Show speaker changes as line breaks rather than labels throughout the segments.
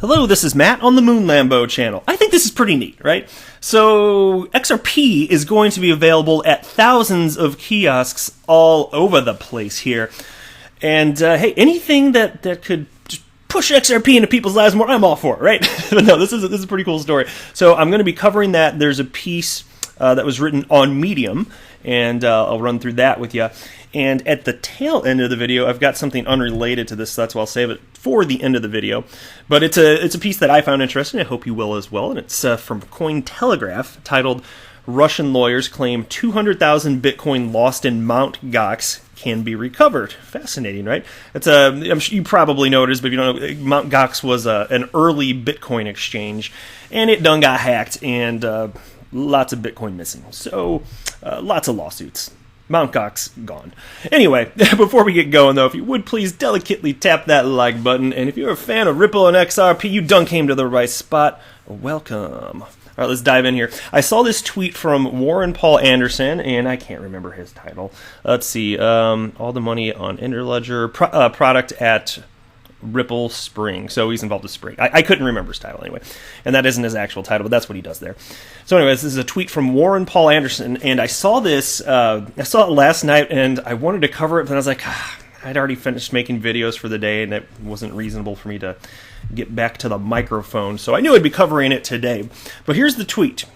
Hello, this is Matt on the Moon Lambo channel. I think this is pretty neat, right? So, XRP is going to be available at thousands of kiosks all over the place here. And, hey, anything that could just push XRP into people's lives more, I'm all for it, right? But no, this is a pretty cool story. So, I'm going to be covering that. There's a piece that was written on Medium, and I'll run through that with you. And at the tail end of the video, I've got something unrelated to this, so that's why I'll save it for the end of the video. But it's a piece that I found interesting. I hope you will as well. And it's from Cointelegraph, titled "Russian Lawyers Claim 200,000 Bitcoin Lost in MtGox Can Be Recovered." Fascinating, right? I'm sure you probably noticed, but if you don't know, MtGox was an early Bitcoin exchange, and it done got hacked, and lots of Bitcoin missing. So, lots of lawsuits. MtGox gone. Anyway, before we get going though, if you would please delicately tap that like button, and if you're a fan of Ripple and XRP, you done came to the right spot. Welcome. All right, let's dive in here. I saw this tweet from Warren Paul Anderson, and I can't remember his title. Let's see. All the money on Interledger product at Ripple Spring. So he's involved with Spring. I couldn't remember his title anyway. And that isn't his actual title, but that's what he does there. So anyways, this is a tweet from Warren Paul Anderson, and I saw this, I saw it last night, and I wanted to cover it, but I was like, I'd already finished making videos for the day, and it wasn't reasonable for me to get back to the microphone. So I knew I'd be covering it today. But here's the tweet.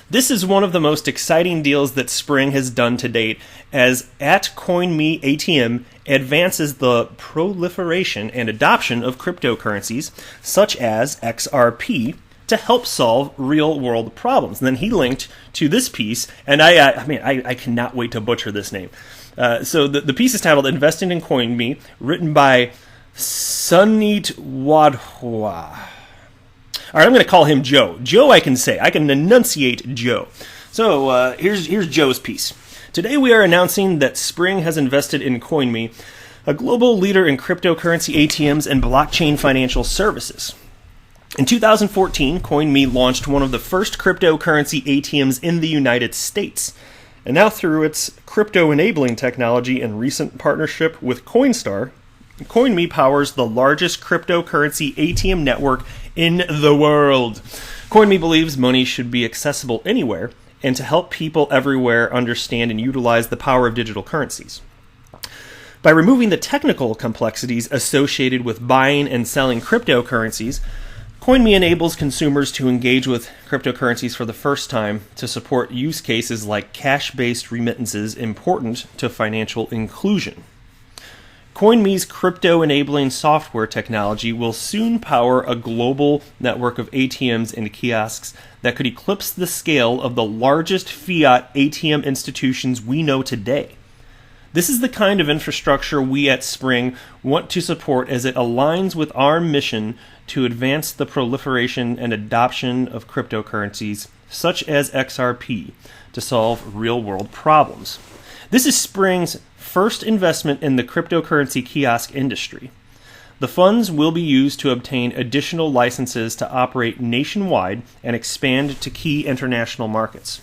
"This is one of the most exciting deals that Spring has done to date, as at CoinMe ATM advances the proliferation and adoption of cryptocurrencies, such as XRP, to help solve real-world problems." And then he linked to this piece, and I cannot wait to butcher this name. So the piece is titled "Investing in CoinMe," written by Sunit Wadhwa. All right, I'm going to call him Joe. Joe, I can say. I can enunciate Joe. So here's Joe's piece. "Today we are announcing that Spring has invested in CoinMe, a global leader in cryptocurrency ATMs and blockchain financial services. In 2014, CoinMe launched one of the first cryptocurrency ATMs in the United States. And now through its crypto-enabling technology and recent partnership with CoinStar, CoinMe powers the largest cryptocurrency ATM network in the world. CoinMe believes money should be accessible anywhere, and to help people everywhere understand and utilize the power of digital currencies. By removing the technical complexities associated with buying and selling cryptocurrencies, CoinMe enables consumers to engage with cryptocurrencies for the first time to support use cases like cash-based remittances important to financial inclusion. CoinMe's crypto-enabling software technology will soon power a global network of ATMs and kiosks that could eclipse the scale of the largest fiat ATM institutions we know today. This is the kind of infrastructure we at Spring want to support, as it aligns with our mission to advance the proliferation and adoption of cryptocurrencies, such as XRP, to solve real-world problems. This is Spring's first investment in the cryptocurrency kiosk industry. The funds will be used to obtain additional licenses to operate nationwide and expand to key international markets.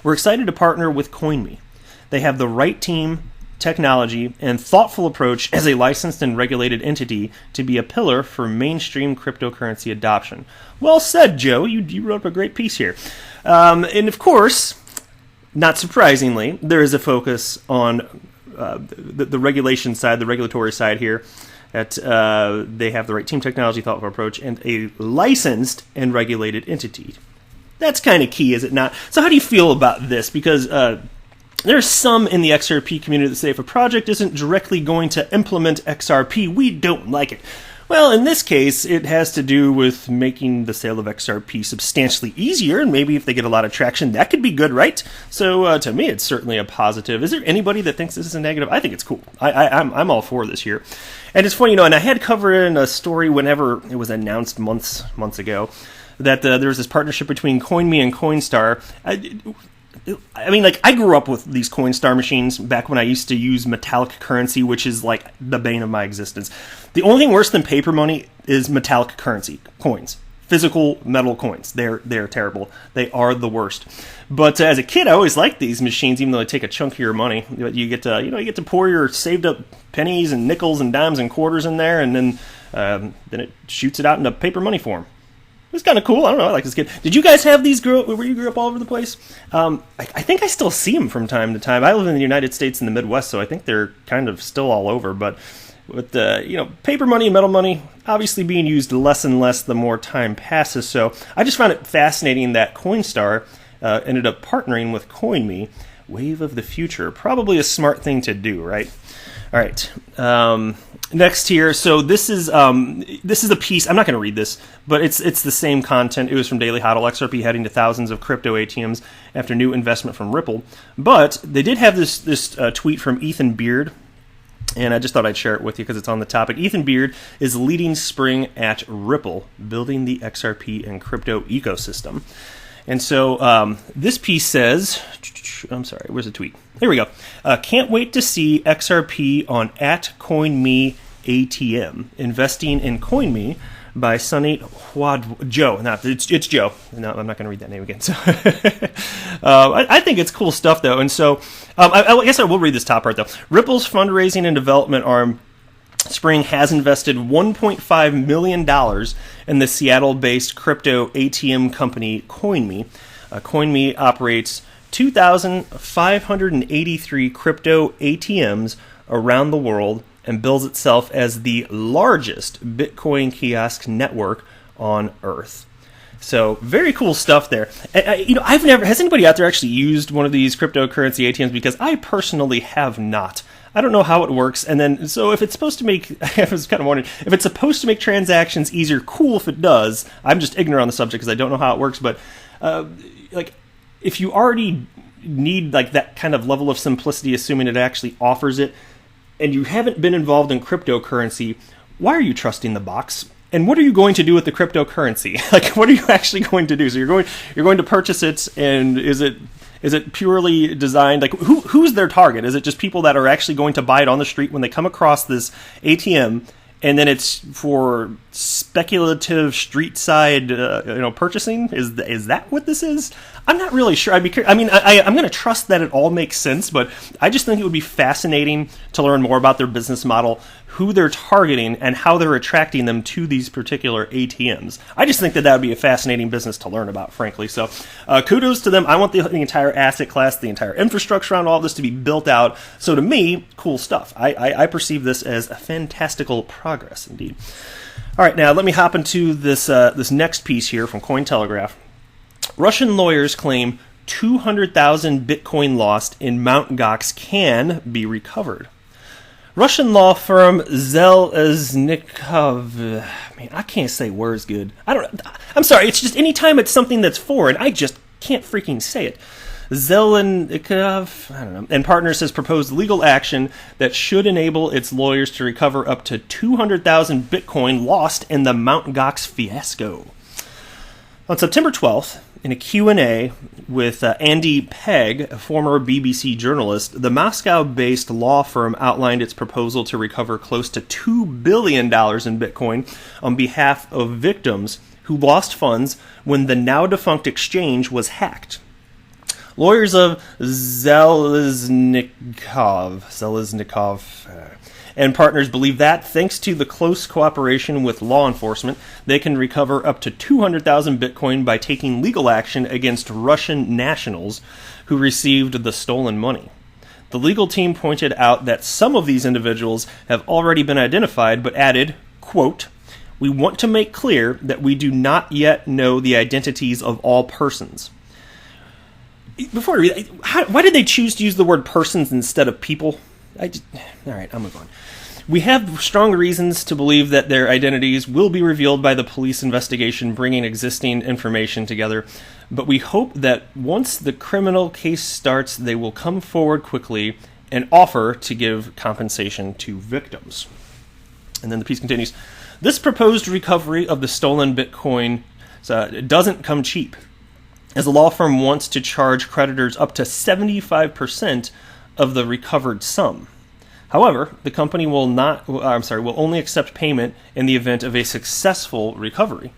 We're excited to partner with CoinMe. They have the right team, technology, and thoughtful approach as a licensed and regulated entity to be a pillar for mainstream cryptocurrency adoption." Well said, Joe. You wrote up a great piece here. And of course, not surprisingly, there is a focus on the regulation side, the regulatory side here. That they have the right team, technology, thoughtful approach, and a licensed and regulated entity. That's kind of key, is it not? So how do you feel about this? Because there's some in the XRP community that say if a project isn't directly going to implement XRP, we don't like it. Well, in this case, it has to do with making the sale of XRP substantially easier, and maybe if they get a lot of traction, that could be good, right? So to me, it's certainly a positive. Is there anybody that thinks this is a negative? I think it's cool. I'm all for this here. And it's funny, and I had covered in a story whenever it was announced months ago that there was this partnership between CoinMe and CoinStar. I mean, like, I grew up with these CoinStar machines back when I used to use metallic currency, which is like the bane of my existence. The only thing worse than paper money is metallic currency, coins. Physical metal coins. They're terrible. They are the worst. But as a kid, I always liked these machines, even though they take a chunk of your money. You get to pour your saved up pennies and nickels and dimes and quarters in there, and then then it shoots it out into paper money form. It's kind of cool. I don't know. I like this kid. Did you guys have these where you grew up all over the place? I think I still see them from time to time. I live in the United States in the Midwest, so I think they're kind of still all over. But with paper money and metal money obviously being used less and less the more time passes. So I just found it fascinating that CoinStar ended up partnering with CoinMe, wave of the future. Probably a smart thing to do, right? All right. Next here, so this is a piece. I'm not going to read this, but it's the same content. It was from Daily Hodl. XRP heading to thousands of crypto ATMs after new investment from Ripple. But they did have this tweet from Ethan Beard, and I just thought I'd share it with you because it's on the topic. Ethan Beard is leading spring at Ripple, building the XRP and crypto ecosystem. And so this piece says, I'm sorry, where's the tweet? Here we go. Can't wait to see XRP on @CoinMe ATM. Investing in CoinMe by Sunny Joe. No, it's Joe. No, I'm not going to read that name again. So I think it's cool stuff, though. And so I guess I will read this top part, though. Ripple's fundraising and development arm, Spring, has invested $1.5 million in the Seattle-based crypto ATM company CoinMe. CoinMe operates 2,583 crypto ATMs around the world and bills itself as the largest Bitcoin kiosk network on Earth. So very cool stuff there. Has anybody out there actually used one of these cryptocurrency ATMs? Because I personally have not. I don't know how it works. And then, so if it's supposed to make, I was kind of wondering, if it's supposed to make transactions easier, cool if it does. I'm just ignorant on the subject because I don't know how it works. But if you already need that kind of level of simplicity, assuming it actually offers it, and you haven't been involved in cryptocurrency, why are you trusting the box? And what are you going to do with the cryptocurrency? What are you actually going to do? So you're going to purchase it, and is it purely designed, who's their target? Is it just people that are actually going to buy it on the street when they come across this ATM, and then it's for speculative street side purchasing? Is that what this is? I'm not really sure. I'm going to trust that it all makes sense, but I just think it would be fascinating to learn more about their business model, who they're targeting, and how they're attracting them to these particular ATMs. I just think that would be a fascinating business to learn about, frankly. So kudos to them. I want the entire asset class, the entire infrastructure around all this to be built out. So to me, cool stuff. I perceive this as a fantastical progress indeed. All right, now let me hop into this next piece here from Cointelegraph. Russian lawyers claim 200,000 Bitcoin lost in MtGox can be recovered. Russian law firm Zeleznikov. Man, I can't say words good. I'm sorry. It's just anytime it's something that's foreign, I just can't freaking say it. Zeleznikov, I don't know, and Partners has proposed legal action that should enable its lawyers to recover up to 200,000 Bitcoin lost in the MtGox fiasco. On September 12th, in a Q&A with Andy Pegg, a former BBC journalist, the Moscow-based law firm outlined its proposal to recover close to $2 billion in Bitcoin on behalf of victims who lost funds when the now-defunct exchange was hacked. Lawyers of Zeleznikov and Partners believe that, thanks to the close cooperation with law enforcement, they can recover up to 200,000 Bitcoin by taking legal action against Russian nationals who received the stolen money. The legal team pointed out that some of these individuals have already been identified, but added, quote, "We want to make clear that we do not yet know the identities of all persons." Before I read, why did they choose to use the word persons instead of people? All right, I'll move on. We have strong reasons to believe that their identities will be revealed by the police investigation bringing existing information together, but we hope that once the criminal case starts, they will come forward quickly and offer to give compensation to victims. And then the piece continues. This proposed recovery of the stolen Bitcoin doesn't come cheap, as the law firm wants to charge creditors up to 75% of the recovered sum. However, the company will only accept payment in the event of a successful recovery.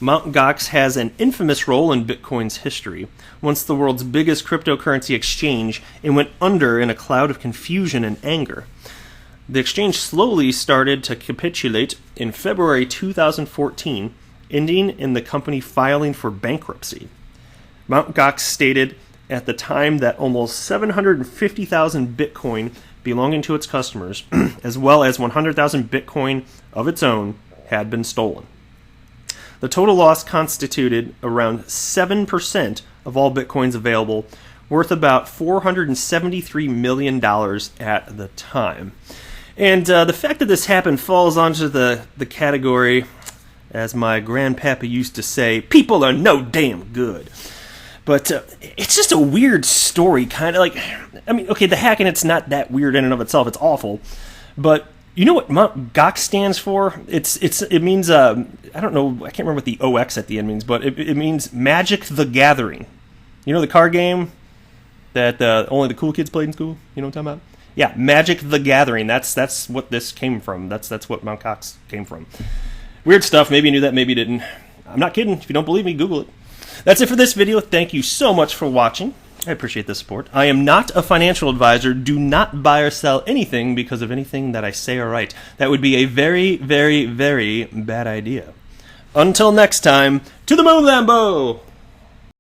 MtGox has an infamous role in Bitcoin's history. Once the world's biggest cryptocurrency exchange, it went under in a cloud of confusion and anger. The exchange slowly started to capitulate in February 2014, ending in the company filing for bankruptcy. MtGox stated at the time that almost 750,000 Bitcoin belonging to its customers, as well as 100,000 Bitcoin of its own, had been stolen. The total loss constituted around 7% of all Bitcoins available, worth about $473 million at the time. And the fact that this happened falls onto the category, as my grandpapa used to say, people are no damn good. But it's just a weird story, kind of like, I mean, okay, the hacking, it's not that weird in and of itself, it's awful. But you know what MtGox stands for? It means, I don't know, I can't remember what the OX at the end means, but it means Magic the Gathering. You know the card game that only the cool kids played in school? You know what I'm talking about? Yeah, Magic the Gathering. That's what this came from. That's what MtGox came from. Weird stuff. Maybe you knew that, maybe you didn't. I'm not kidding. If you don't believe me, Google it. That's it for this video. Thank you so much for watching. I appreciate the support. I am not a financial advisor. Do not buy or sell anything because of anything that I say or write. That would be a very, very, very bad idea. Until next time, to the moon, Lambo!